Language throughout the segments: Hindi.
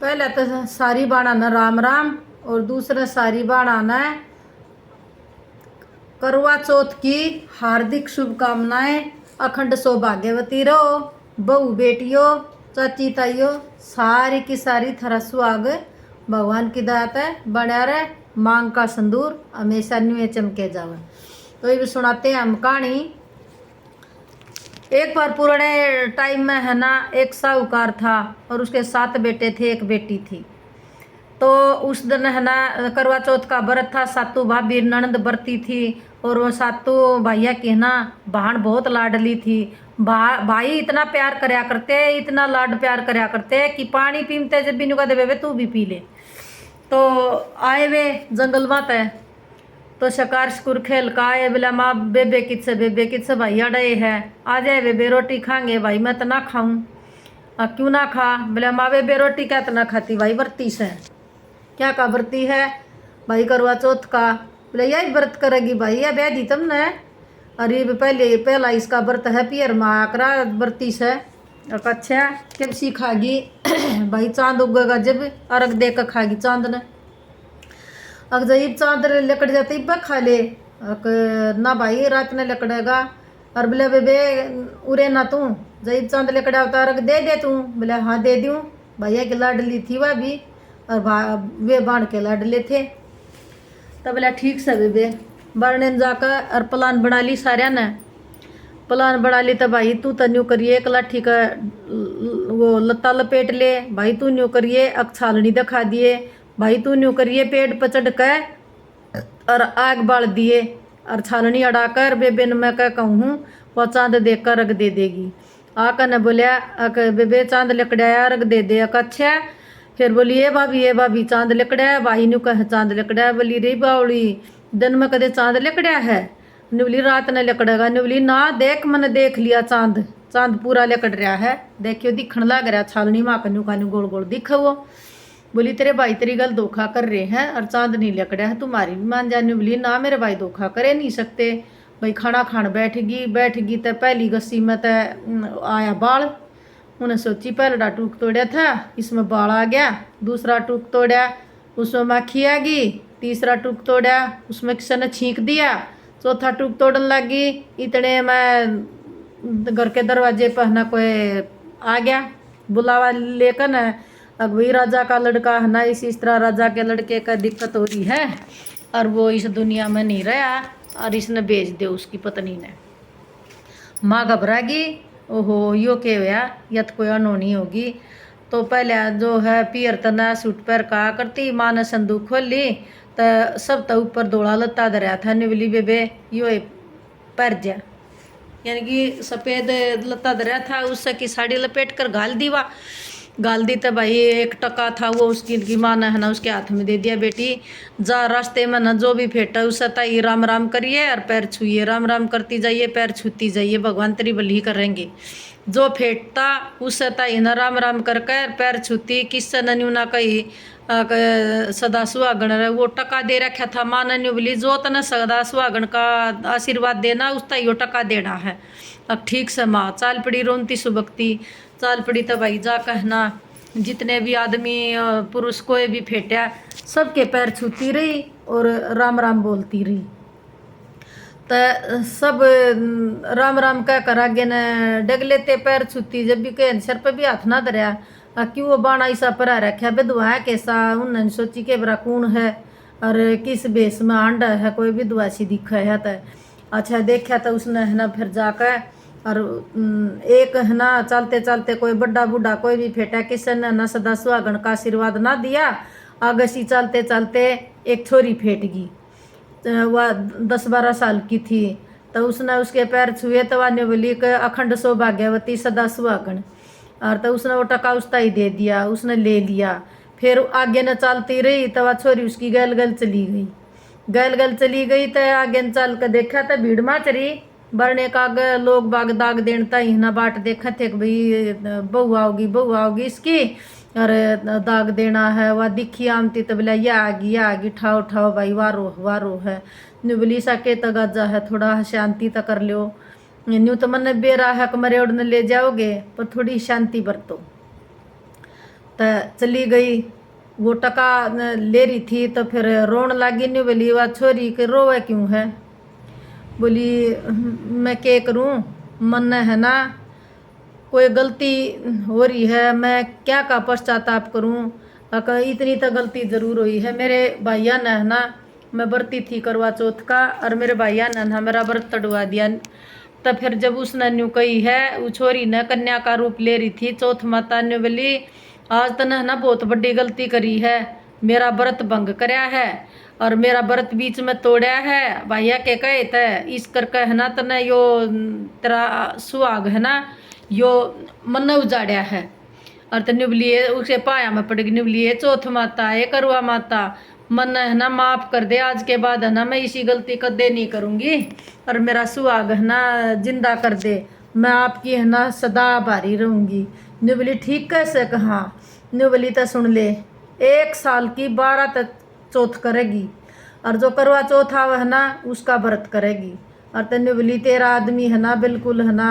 पहले तो सारी बाणाना राम राम और दूसरा सारी बाणाना करवा चौथ की हार्दिक शुभकामनाएं। अखंड सौभाग्यवती रहो। बहू बेटियों चाची ताइयों सारी की सारी थरा सुहाग भगवान की दात है बना रहे। मांग का संदूर हमेशा न्यू चमके जावे। तो ये भी सुनाते हैं हम कहानी। एक बार पुराने टाइम में है ना, एक साहूकार था और उसके 7 बेटे थे, एक बेटी थी। तो उस दिन है ना करवा चौथ का व्रत था। सातों भाभी ननद बरती थी और वो सातों भाइया की ना बहन बहुत लाडली थी। भाई इतना प्यार करया करते, इतना लाड प्यार करया करते कि पानी पीते जब भी नुका दे वे तू भी पी ले। तो आए वे जंगल मात है तो शिकार शिकुर खेल का आए बोला माँ बेबे कित से भाई अड़े है आ जाए बेबे रोटी खाएंगे। भाई मैं तो ना खाऊं। क्यों ना खा? बोला माँ बेबे रोटी क्या तो ना खाती भाई बरती से। क्या का व्रती है? भाई करवा चौथ का। बोले यही व्रत करेगी भाई या ब्याह दी तुमने? अरे पहला इसका व्रत है पियर माँ करा व्रती से। अच्छा कब सीखागी? भाई चांद उगेगा जब अर्घ दे कर खागी चांद ने। अग जब चांद लकड़ जाती बा खा ले। ना भाई रात ने लकड़ेगा। और बोले बेबे उरे ना तू जब चांद लकड़ा होता अर्घ दे दे तू। बोले हाँ दे दूँ। भैया की लाडली थी वह भी और वे बाण के लाडले थे। तब बोला ठीक से बेबे बारने जाकर और प्लान बना ली सारे ने। प्लान बना ली तो भाई तू तो न्यू करिए एक लाठी का वो लत्ता लपेट ले। भाई तू न्यू करिए अक छालनी दिखा दिए। भाई तू न्यू करिए पेड़ पर चढ़ कर और आग बाल दिए और छालनी अड़ाकर बेबे ने मैं क्या कहूँ वो चांद देख कर रख दे देगी। आकर ने बोलिया बेबे चांद लकड़ाया रख दे दे। अच्छा फिर बोली ये भाभी चांद लकड़ा। भाई नु कह चांद लकड़ा। बोली रे बावली दिन में कदे चांद लकड़ा है? नुबली रात ने लकड़ेगा। नुबली ना देख मैंने देख लिया चांद चांद पूरा लकड़ रहा है। देखियो दिखण लग रहा छालनी माँ कन्नू कानू गोल गोल दिख वो। बोली तेरे भाई तेरी गल धोखा कर रहे हैं और चांद नहीं लकड़ा है तुम्हारी भी मान जा। नुबली ना मेरे भाई धोखा करे नहीं सकते। भाई खाना खान बैठगी तो पहली गस्सी में तो आया बाल। उन्हें सोची पहला टूक तोड़ा था इसमें बाल आ गया। दूसरा टूक तोड़ा उसमें माखी आ गई। तीसरा टूक तोड़ा उसमें किसी ने छींक दिया। चौथा टूक तोड़न लगी इतने में घर के दरवाजे पर ना कोई आ गया बुलावा लेकर न। अब वही राजा का लड़का है ना, इस तरह राजा के लड़के का दिक्कत हो रही है और वो इस दुनिया में नहीं रहा और इसने बेच दे उसकी पत्नी ने। माँ घबरागी ओहो यो के हुआ या तो कोई अनहोनी होगी। तो पहले जो है पियर तना सूट पर का करती माँ ने संदूक खोल ली तो सब तो ऊपर दौड़ा लत्ता धरा था। निवली बेबे यो पर जा यानी कि सफ़ेद लत्ता धरा था उससे की साड़ी लपेट कर गाल दी तो भाई 1 टका था वो उसकी माँ ने है ना उसके हाथ में दे दिया। बेटी जा रास्ते में ना जो भी फेंटा उससे ताई राम राम करिए और पैर छूइए। राम राम करती जाइए पैर छूती जाइए भगवान तेरी भली करेंगे। जो फेंटता उससे ताई ना राम राम कर कर पैर छूती किससे नन्यू ना कही सदा सुहागण वो टका दे रखा था माँ ने। बोली जो तने सदा सुहागण का आशीर्वाद देना उस ताई वो टका देना है। अब ठीक से माँ चाल पड़ी रोनती सुबकती चाल पड़ी तो भाई जा कहना जितने भी आदमी पुरुष कोई भी फेंटा सबके पैर छूती रही और राम राम बोलती रही। तो सब राम राम कह कर आगे न डग लेते पैर छूती जब भी कह सर पर भी हाथ ना धरया। क्यों वो बाणा ऐसा परा रखा विधवा है कैसा उन्होंने सोची के बरा कौन है और किस बेस में आंडा है कोई विधवा सी दिखा है। तो अच्छा देखा तो उसने है ना फिर जाकर और एक है ना चलते चलते कोई बड़ा बूढ़ा कोई भी फेंटा किसी ने ना सदा सुहागण का आशीर्वाद ना दिया। आगे सी चलते चलते एक छोरी फेंट गई। वह 10-12 साल की थी। तो उसने उसके पैर छुए तो वह बोली कि अखंड सौभाग्यवती सदा सुहागण। और तो उसने वो टका उसता ही दे दिया उसने ले लिया। फिर आगे न चलती रही तो वह छोरी उसकी गल चली गई तो आगे न चल कर देखा तो भीड़ माच रही बरने का लोग बाग दाग देता ही ना बाट देखा थे कि भाई बहू आओगी इसकी और दाग देना है। वह दिखी आमती तो बोला ये आ गई ठाओ भाई वारो है। नुबली सके तो गजा है थोड़ा शांति तो कर लो। न्यू तो मन बेरा है कमरे उड़ने ले जाओगे पर थोड़ी शांति बरतो। तो चली गई। वो टका ले रही थी तो फिर रोन लगी। नहीं बोली वह छोरी के रोवे क्यों है। बोली मैं क्या करूं, मन है ना कोई गलती हो रही है, मैं क्या का पश्चाताप करूं। इतनी तो गलती जरूर हुई है। मेरे भैया ने है ना, मैं व्रती थी करवा चौथ का, और मेरे भैया ने ना मेरा व्रत तड़वा दिया। तो फिर जब उसने न्यू कही है, वो छोरी ने कन्या का रूप ले रही थी, चौथ माता ने बोली आज तने ना बहुत बड़ी गलती करी है, मेरा व्रत भंग करया है और मेरा व्रत बीच में तोड़ा है। भैया के कहे थे इस करके है ना तने यो तेरा सुहाग है ना यो मन उजाड़िया है। और तो निबलिए उसे पाया में पड़ गई। निबलिए चौथ माता है, करवा माता मन है ना माफ कर दे, आज के बाद है ना मैं इसी गलती कदे नहीं करूँगी और मेरा सुहाग है ना जिंदा कर दे, मैं आपकी है ना सदा आभारी रहूँगी। निबली ठीक कैसे कहा। निबली तो सुन ले, 1 साल की 12 तक चौथ करेगी और जो करवा चौथ आवे है ना उसका व्रत करेगी। और तो निबली तेरा आदमी है ना बिल्कुल है ना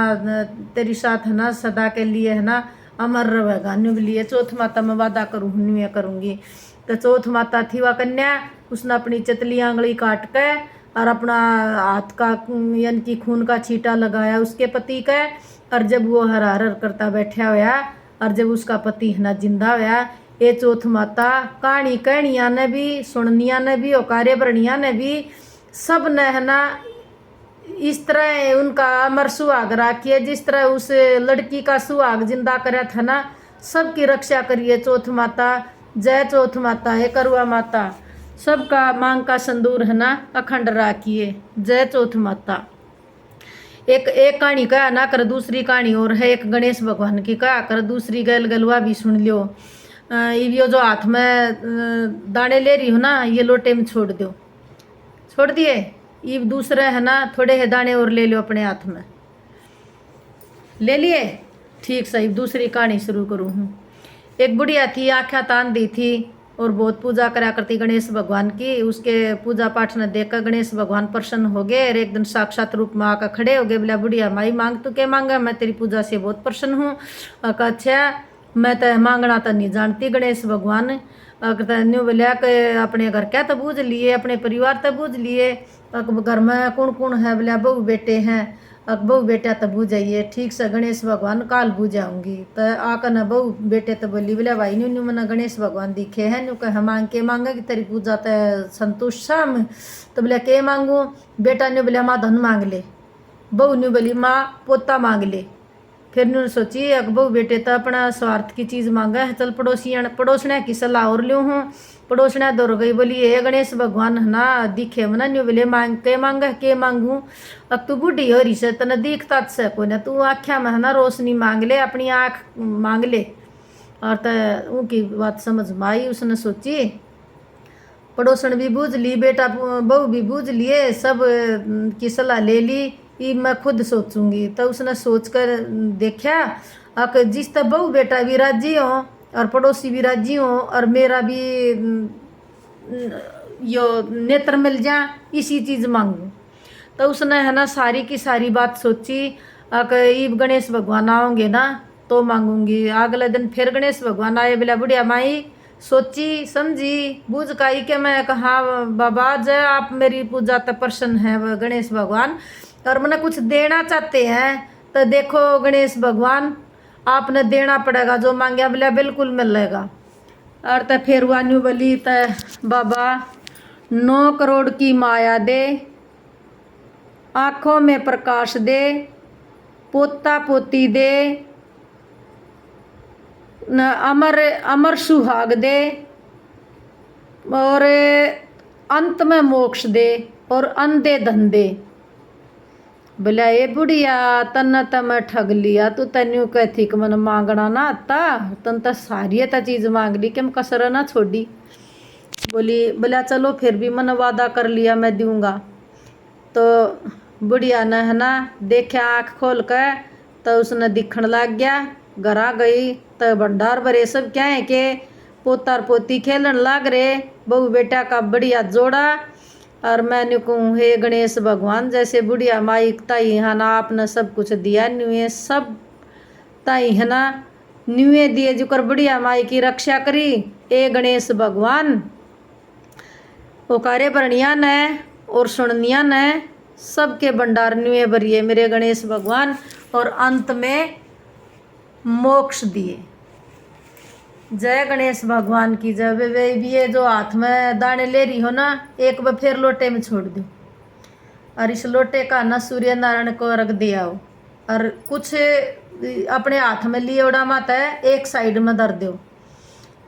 तेरी साथ है ना सदा के लिए है ना अमर रहेगा। निबली चौथ माता में वादा करूँ मैं करूँगी। तो चौथ माता थी वह कन्या, उसने अपनी चतली आंगली काट के और अपना हाथ का यानी कि खून का छींटा लगाया उसके पति का। और जब वो हर हर करता बैठा हुआ और जब उसका पति है ना जिंदा हुआ, ये चौथ माता कहानी कहनिया ने भी, सुननिया ने भी और कार्यवरणिया ने भी सब ने है ना इस तरह उनका अमर सुहाग राखिए, जिस तरह उस लड़की का सुहाग जिंदा करा था ना, सबकी रक्षा करिए चौथ माता। जय चौथ माता है करवा माता, सबका मांग का संदूर है ना अखंड राखिए। जय चौथ माता। एक कहानी कहा ना कर, दूसरी कहानी और है एक गणेश भगवान की कहा कर, दूसरी गल गलवा भी सुन लियो। ये जो हाथ में दाने ले रही हो ना ये लोटे में छोड़ दो, छोड़ दिए। ये दूसरे है ना थोड़े है दाने और ले लो अपने हाथ में, ले लिए ठीक सही। दूसरी कहानी शुरू करूँ हूँ। एक बुढ़िया थी, आँखें तान दी थी और बहुत पूजा करा करती गणेश भगवान की। उसके पूजा पाठ ने देखकर गणेश भगवान प्रसन्न हो गए और एक दिन साक्षात रूप में आकर खड़े हो गए। बोला बुढ़िया माई मांग तो क्या मांगा, मैं तेरी पूजा से बहुत प्रसन्न हूँ। अच्छा मैं तो मांगना तो नहीं जानती गणेश भगवान। न्यू बोलिया कि अपने घर क्या तो बूझ लिए, अपने परिवार तो बूझ लिए, घर में कौन कौन है। बोलिया बहू बेटे हैं। बहू बेटा तो बूझाइए ठीक से गणेश भगवान काल बूझाऊंगी। तो आकर न बहू बेटे तो बोली बोले भाई न्यू मना गणेश भगवान दिखे हैं, न्यू कह मांग के मांगे कि तेरी पूजा तो संतुष्ट शाम। तो बोले के मांगू। बेटा ने बोले माँ धन मांग ले। बहू ने बोली माँ पोता मांग ले। फिर ने सोची अब बहू बेटे तो अपना स्वार्थ की चीज़ मांगा है, चल पड़ोसने की सलाह और ल्यूँ हूँ। पड़ोसना दौड़ गई, बोली ये गणेश भगवान है ना दिखे मना न्यू बोले मांग के मांगू। अब तू बूढ़ी हो रही से तने दिखता से कोई ना, तू आँख्या में है ना रोशनी मांग ले, अपनी आँख मांग ले। और तो उनकी बात समझ में आई। उसने सोची पड़ोसन भी बूझ ली, बेटा बहू भी बूझ लिए, सब की सलाह ले ली, ये मैं खुद सोचूंगी। तो उसने सोच कर देखा कि जिस तरह बहू बेटा भी राजी हो और पड़ोसी भी राजी हो और मेरा भी यो नेत्र मिल जा, इसी चीज़ मांगू। तो उसने है ना सारी की सारी बात सोची कि गणेश भगवान आओगे ना तो मांगूंगी। अगले दिन फिर गणेश भगवान आए। बोला बुढ़िया माई सोची समझी बूझ काई के मैं कहा बाबा जय आप मेरी पूजा तो प्रसन्न है गणेश भगवान और मैंने कुछ देना चाहते हैं। तो देखो गणेश भगवान आपने देना पड़ेगा, जो मांगे बोला बिल्कुल मिलेगा। और तो फिर वान्यू बोली तो बाबा 9 करोड़ की माया दे, आँखों में प्रकाश दे, पोता पोती दे, न अमर अमर सुहाग दे और अंत में मोक्ष दे और अंधे धन दे। बोला ये बुढ़िया तन तो मैं ठग लिया, तू तन्यू कहती कि मन मांगना ना आता, तन तो सारी तो चीज़ मांग ली कि हम कसर ना छोड़ी। बोला चलो फिर भी मन वादा कर लिया मैं दूंगा। तो बुढ़िया ने है ना देखा आँख खोल कर, तो उसने दिखण लग गया। घर आ गई तो भंडार भरे सब क्या है कि पोतार पोती खेलन लाग रहे, बहू बेटा का बढ़िया जोड़ा। और मैंने कहूँ हे गणेश भगवान जैसे बुढ़िया माई ताई है ना आपने सब कुछ दिया नहीं है, सब ताई है ना न्यूए दिए जो कर बढ़िया माई की रक्षा करी ए गणेश भगवान। वो कार्य बरनिया ने और सुननिया ने सबके भंडार न्यूए भरिए मेरे गणेश भगवान, और अंत में मोक्ष दिए। जय गणेश भगवान की जय। वे भी ये जो हाथ में दाने ले रही हो ना, एक बार फिर लोटे में छोड़ दो और इस लोटे का ना सूर्य नारायण को रख दिया हो, और कुछ अपने हाथ में लिए उड़ा माता है एक साइड में धर दो।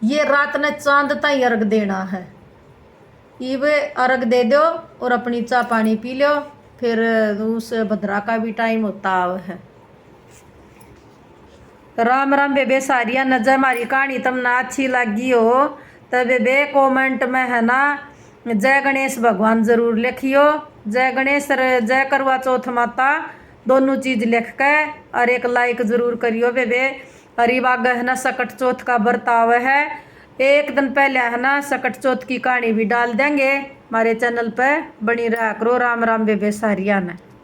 ये रात ने चांद तक अर्घ देना है, इब अर्घ दे दो और अपनी चाय पानी पी लो, फिर उस भद्रा का भी टाइम होता है। राम राम बेबे सारिया न। जब हमारी कहानी तुमने अच्छी लगी हो तो बेबे कमेंट में है ना जय गणेश भगवान जरूर लिखियो। जय गणेश और जय करवा चौथ माता दोनों चीज लिख के और एक लाइक जरूर करियो बेबे। अरे बाग है ना सकट चौथ का बर्ताव है, एक दिन पहले है ना सकट चौथ की कहानी भी डाल देंगे हमारे चैनल पे, बनी रहा करो। राम राम बेबे सारिया ने।